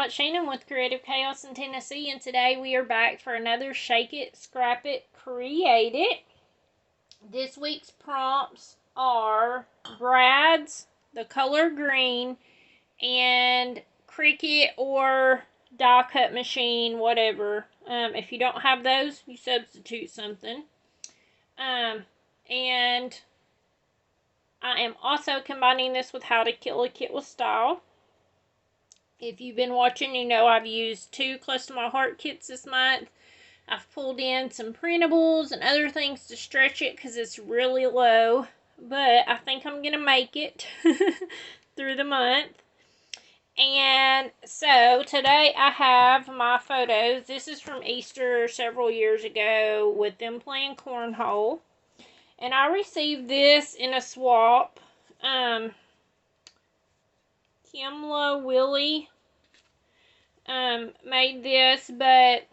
y'all, it's Shannon with Creative Chaos in Tennessee, and today we are back for another Shake It, Scrap It, Create It. This week's prompts are brads, the color green, and Cricut or die cut machine, whatever. If you don't have those, you substitute something. And I am also combining this with How to Kill a Kit with Style. If you've been watching, you know I've used 2 Close to My Heart kits this month. I've pulled in some printables and other things to stretch it because it's really low. But I think I'm going to make it through the month. And so today I have my photos. This is from Easter several years ago with them playing Cornhole. And I received this in a swap. Kimla Willie made this, but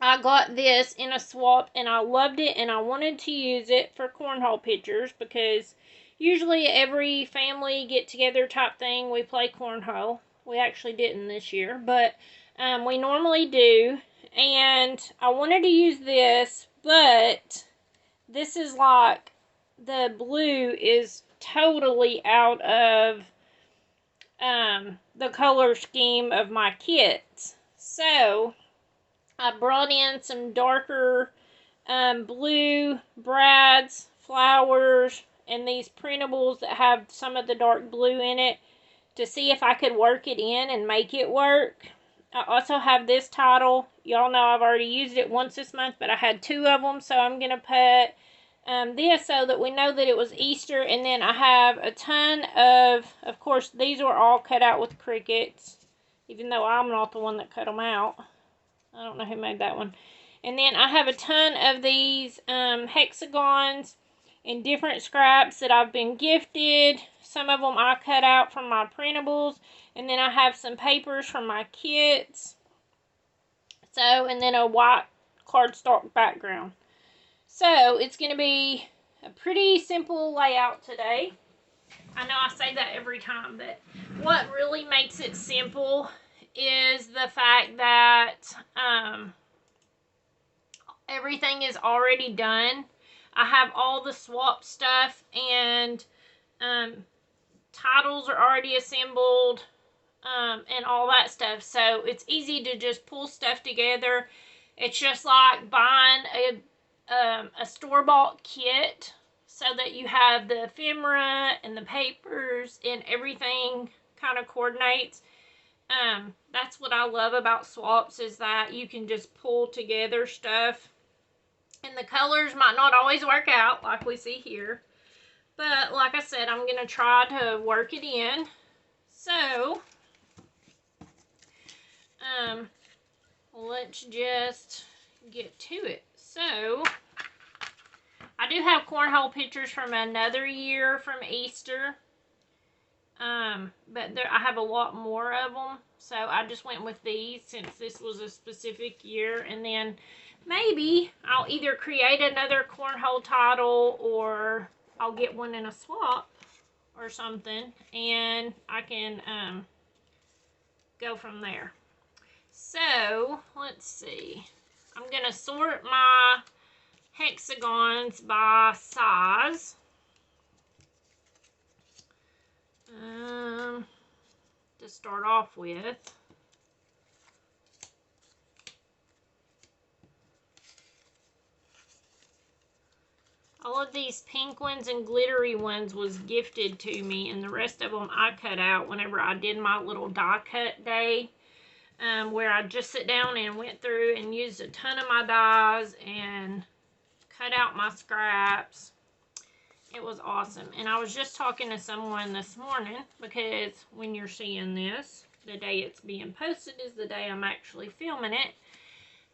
I got this in a swap and I loved it and I wanted to use it for cornhole pictures because usually every family get together type thing we play cornhole. We actually didn't this year, but we normally do, and I wanted to use this, but this is like the blue is totally out of the color scheme of my kits. So I brought in some darker blue brads, flowers, and these printables that have some of the dark blue in it to see if I could work it in and make it work. I also have this title. Y'all know I've already used it once this month, but I had 2 of them, so I'm going to put this so that we know that it was Easter. And then I have a ton of course, these were all cut out with Cricuts, even though I'm not the one that cut them out. I don't know who made that one. And then I have a ton of these hexagons in different scraps that I've been gifted. Some of them I cut out from my printables. And then I have some papers from my kits. So, and then a white cardstock background. So, it's going to be a pretty simple layout today. I know I say that every time, but what really makes it simple is the fact that everything is already done. I have all the swap stuff and titles are already assembled and all that stuff. So, it's easy to just pull stuff together. It's just like buying a store-bought kit so that you have the ephemera and the papers and everything kind of coordinates. That's what I love about swaps, is that you can just pull together stuff. And the colors might not always work out like we see here. But like I said, I'm going to try to work it in. So, let's just get to it. So, I do have cornhole pictures from another year from Easter. But I have a lot more of them. So I just went with these since this was a specific year. And then maybe I'll either create another cornhole title or I'll get one in a swap or something. And I can go from there. So let's see. I'm going to sort my hexagons by size. To start off with. All of these pink ones and glittery ones was gifted to me, and the rest of them I cut out whenever I did my little die cut day, where I just sit down and went through and used a ton of my dies and cut out my scraps. It was awesome. And I was just talking to someone this morning, because when you're seeing this, the day it's being posted is the day I'm actually filming it.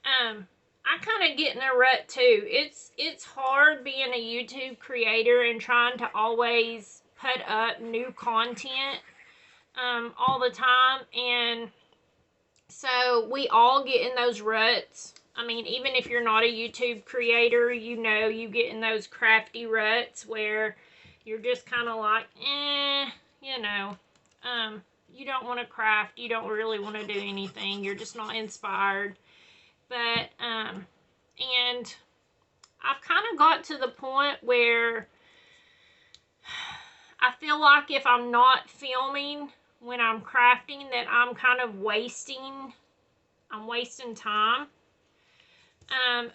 I kind of get in a rut too. It's hard being a YouTube creator and trying to always put up new content all the time. And so we all get in those ruts. I mean, even if you're not a YouTube creator, you know you get in those crafty ruts where you're just kind of like, you know. you don't want to craft, you don't really want to do anything, you're just not inspired. But, and I've kind of got to the point where I feel like if I'm not filming when I'm crafting, that I'm kind of wasting time.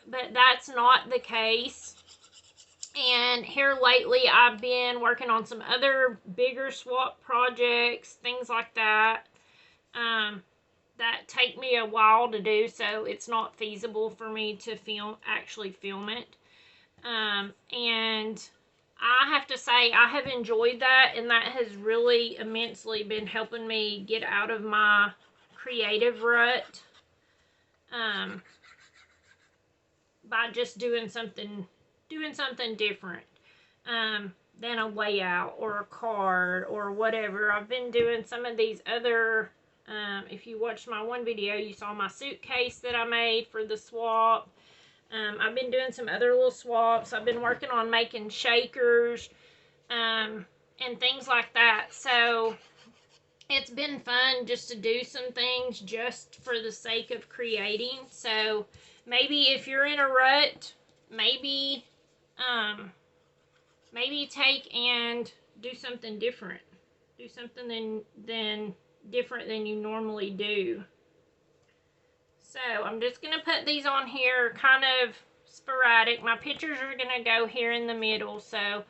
But that's not the case. And here lately, I've been working on some other bigger swap projects, things like that, that take me a while to do, so it's not feasible for me to actually film it. And I have to say, I have enjoyed that, and that has really immensely been helping me get out of my creative rut, by just doing something different, than a layout or a card or whatever. I've been doing some of these other, if you watched my one video, you saw my suitcase that I made for the swap. I've been doing some other little swaps. I've been working on making shakers, and things like that. So it's been fun just to do some things just for the sake of creating. So maybe if you're in a rut, maybe take and do something different. Do something different than you normally do. So I'm just going to put these on here kind of sporadic. My pictures are going to go here in the middle, so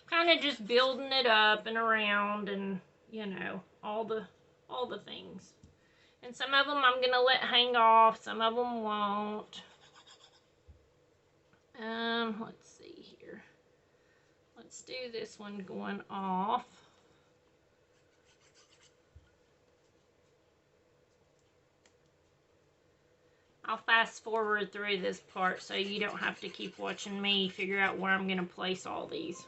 kind of just building it up and around, and you know, all the things. And some of them I'm going to let hang off, some of them won't. Let's see here. Let's do this one going off. I'll fast forward through this part so you don't have to keep watching me figure out where I'm going to place all these.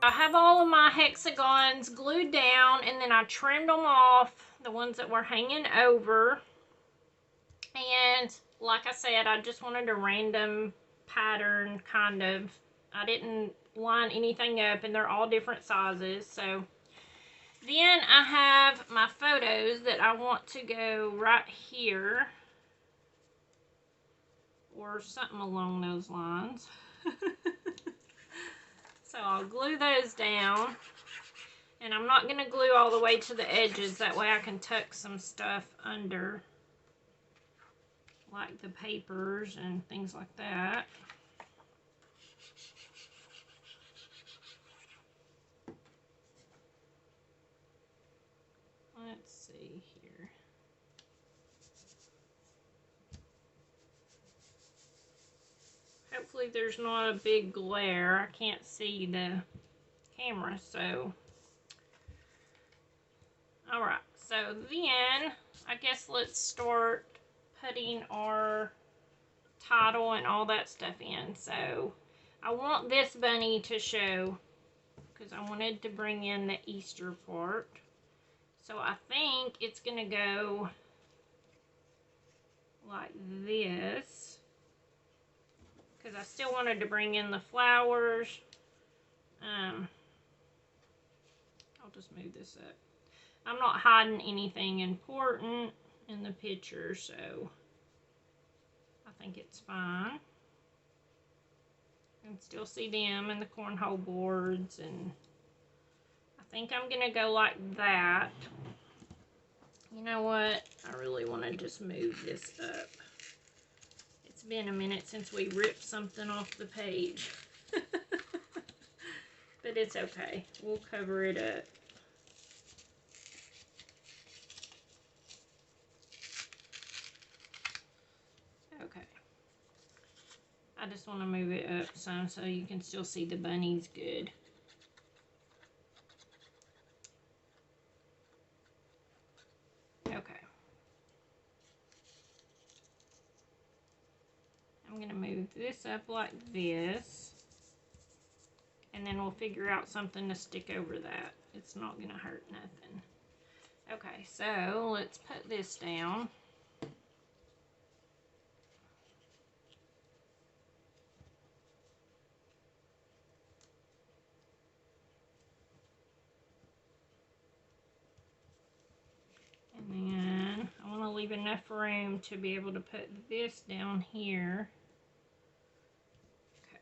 I have all of my hexagons glued down, and then I trimmed them off, the ones that were hanging over. And like I said, I just wanted a random pattern, kind of. I didn't line anything up, and they're all different sizes. So then I have my photos that I want to go right here, or something along those lines. So I'll glue those down, and I'm not going to glue all the way to the edges, that way I can tuck some stuff under, like the papers and things like that. Let's see here. Hopefully there's not a big glare. I can't see the camera, so. Alright, so then I guess let's start putting our title and all that stuff in. So I want this bunny to show, because I wanted to bring in the Easter part. So I think it's going to go like this, because I still wanted to bring in the flowers. I'll just move this up. I'm not hiding anything important in the picture, so I think it's fine. You can still see them and the cornhole boards, and I think I'm going to go like that. You know what? I really want to just move this up. It's been a minute since we ripped something off the page. But it's okay. We'll cover it up. Okay. I just want to move it up some so you can still see the bunnies good. Okay. I'm going to move this up like this, and then we'll figure out something to stick over that. It's not gonna hurt nothing. Okay, so let's put this down. And then I want to leave enough room to be able to put this down here. Okay.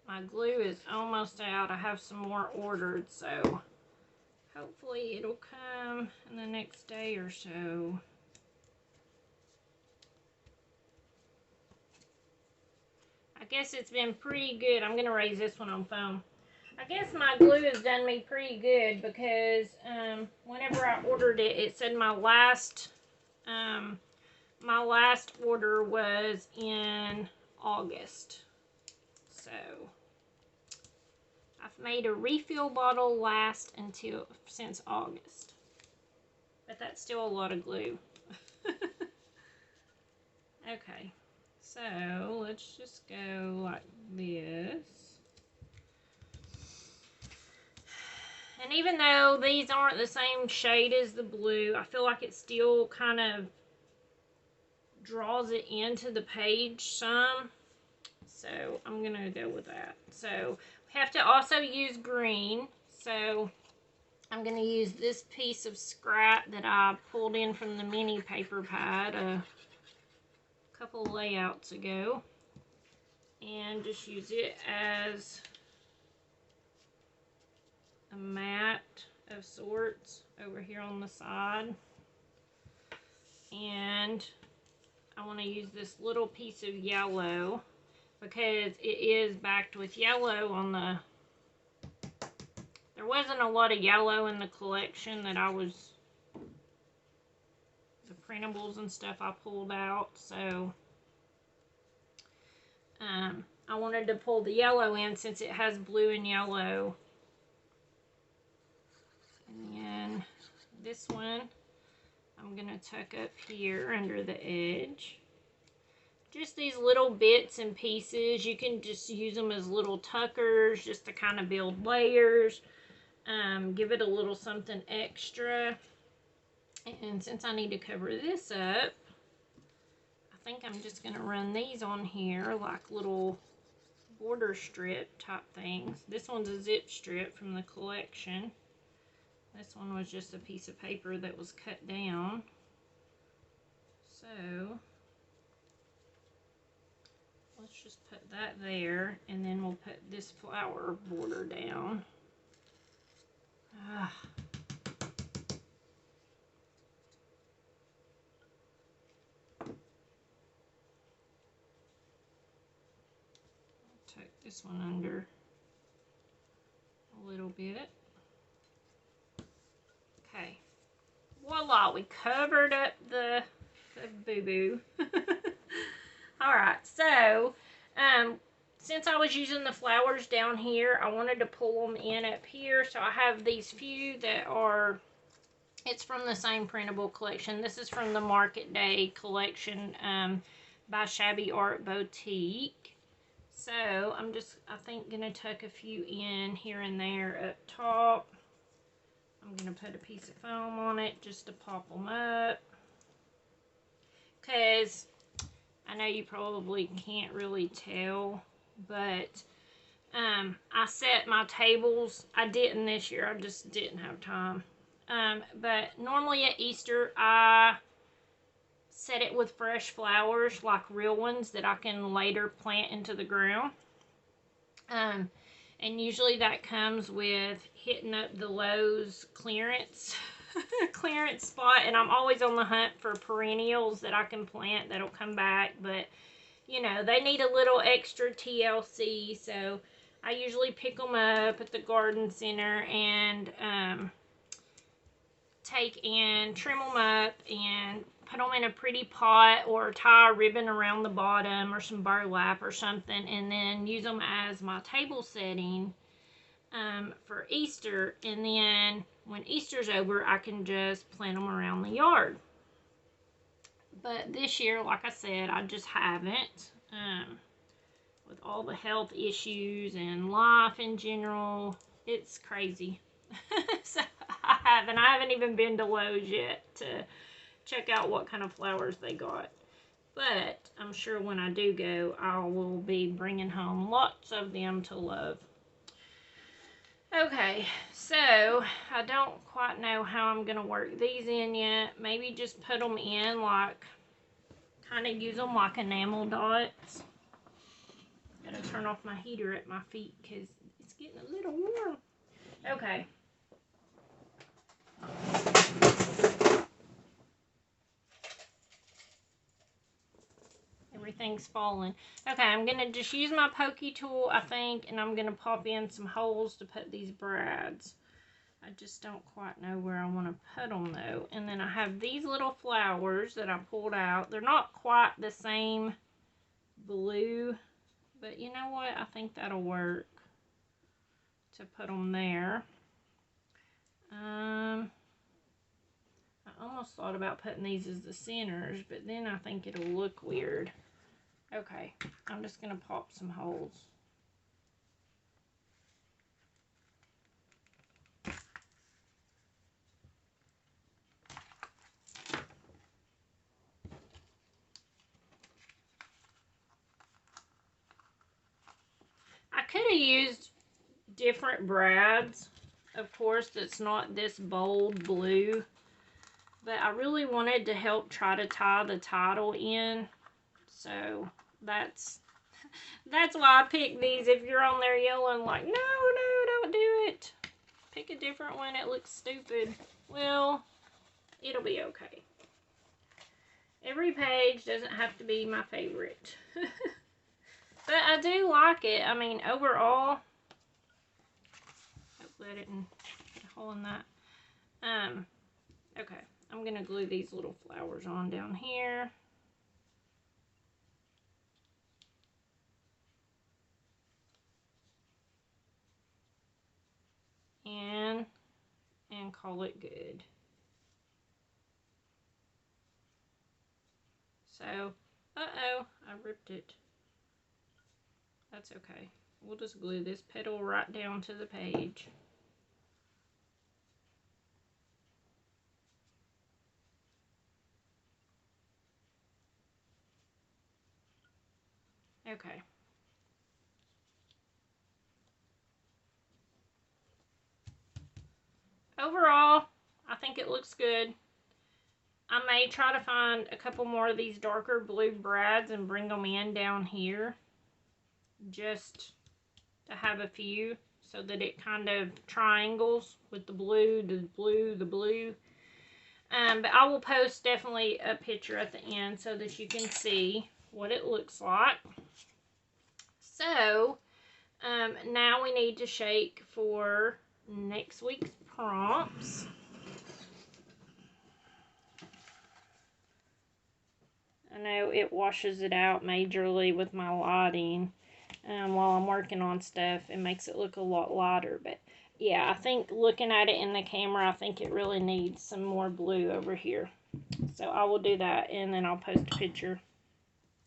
My glue is almost out. I have some more ordered, so hopefully it'll come in the next day or so. I guess it's been pretty good. I'm going to raise this one on foam. I guess my glue has done me pretty good because whenever I ordered it, it said my last order was in August. So I've made a refill bottle last since August. But that's still a lot of glue. Okay, so let's just go like this. And even though these aren't the same shade as the blue, I feel like it still kind of draws it into the page some. So I'm going to go with that. So we have to also use green. So I'm going to use this piece of scrap that I pulled in from the mini paper pad a couple layouts ago. And just use it as a mat of sorts over here on the side. And I want to use this little piece of yellow because it is backed with yellow on the... There wasn't a lot of yellow in the collection that the printables and stuff I pulled out, so I wanted to pull the yellow in since it has blue and yellow. And then this one I'm going to tuck up here under the edge. Just these little bits and pieces. You can just use them as little tuckers just to kind of build layers. Give it a little something extra. And since I need to cover this up, I think I'm just going to run these on here like little border strip type things. This one's a zip strip from the collection. This one was just a piece of paper that was cut down. So let's just put that there, and then we'll put this flower border down. Tuck this one under a little bit. Okay, voila, we covered up the boo-boo. Alright, so since I was using the flowers down here, I wanted to pull them in up here. So I have these few that are, it's from the same printable collection. This is from the Market Day collection by Shabby Art Boutique. So I'm just, I think, going to tuck a few in here and there up top. I'm going to put a piece of foam on it just to pop them up. Because I know you probably can't really tell, but I set my tables. I didn't this year. I just didn't have time. But normally at Easter, I set it with fresh flowers, like real ones that I can later plant into the ground. And usually that comes with hitting up the Lowe's clearance clearance spot, and I'm always on the hunt for perennials that I can plant that'll come back, but you know, they need a little extra TLC, so I usually pick them up at the garden center and take and trim them up and put them in a pretty pot, or tie a ribbon around the bottom or some burlap or something, and then use them as my table setting for Easter. And then when Easter's over, I can just plant them around the yard. But this year, like I said, I just haven't. With all the health issues and life in general, it's crazy. So I haven't even been to Lowe's yet to check out what kind of flowers they got. But I'm sure when I do go, I will be bringing home lots of them to love. Okay, so I don't quite know how I'm going to work these in yet. Maybe just put them in like, kind of use them like enamel dots. Gotta turn off my heater at my feet because it's getting a little warm. Okay. Everything's falling. Okay, I'm gonna just use my pokey tool, I think, and I'm gonna pop in some holes to put these brads. I just don't quite know where I want to put them though. And then I have these little flowers that I pulled out. They're not quite the same blue, but you know what? I think that'll work to put them there. I almost thought about putting these as the centers, but then I think it'll look weird. Okay, I'm just going to pop some holes. I could have used different brads, of course, that's not this bold blue, but I really wanted to help try to tie the title in, so that's why I picked these. If you're on there yelling like, no, don't do it, pick a different one, it looks stupid. Well, it'll be okay. Every page doesn't have to be my favorite. But I do like it. I mean, overall, hopefully I didn't get a hole in that. Okay, I'm going to glue these little flowers on down here. And call it good. So, uh-oh, I ripped it. That's okay. We'll just glue this petal right down to the page. Okay. Overall, I think it looks good. I may try to find a couple more of these darker blue brads and bring them in down here. Just to have a few so that it kind of triangles with the blue, the blue, the blue. But I will post definitely a picture at the end so that you can see what it looks like. So, now we need to shake for next week's prompts. I know it washes it out majorly with my lighting while I'm working on stuff. It makes it look a lot lighter, but yeah, I think looking at it in the camera, I think it really needs some more blue over here. So I will do that, and then I'll post a picture.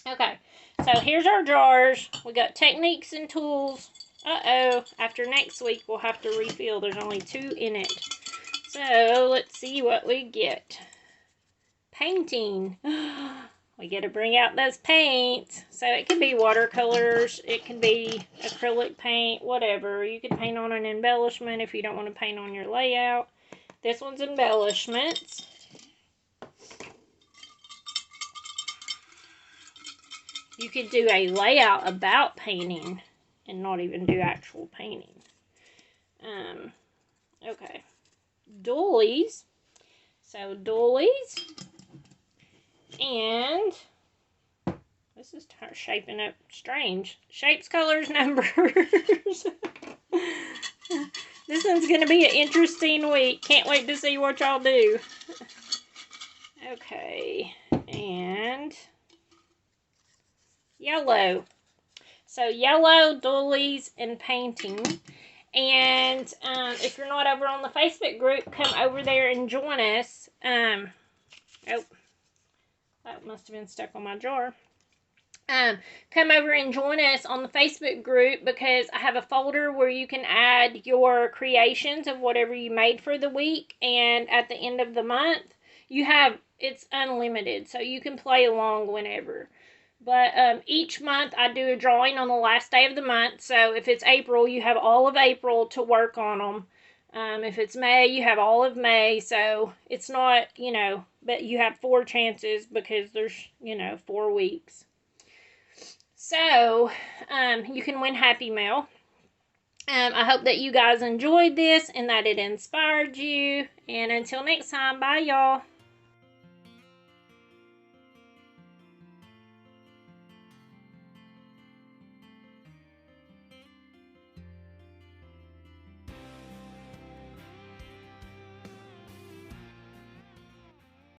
Okay, so here's our jars. We got techniques and tools. Uh-oh, after next week, we'll have to refill. There's only 2 in it. So let's see what we get. Painting. We got to bring out those paints. So it can be watercolors, it can be acrylic paint, whatever. You can paint on an embellishment if you don't want to paint on your layout. This one's embellishments. You could do a layout about painting and not even do actual painting. Okay. Doilies. So doilies. And this is shaping up strange. Shapes, colors, numbers. This one's going to be an interesting week. Can't wait to see what y'all do. Okay. And yellow. So yellow, doilies, and painting. And if you're not over on the Facebook group, come over there and join us. Oh. That must have been stuck on my jar. Come over and join us on the Facebook group, because I have a folder where you can add your creations of whatever you made for the week, and at the end of the month it's unlimited, so you can play along whenever. But each month I do a drawing on the last day of the month. So if it's April, you have all of April to work on them. If it's May, you have all of May. So it's not, but you have 4 chances, because there's, 4 weeks. So you can win Happy Mail. I hope that you guys enjoyed this and that it inspired you. And until next time, bye, y'all.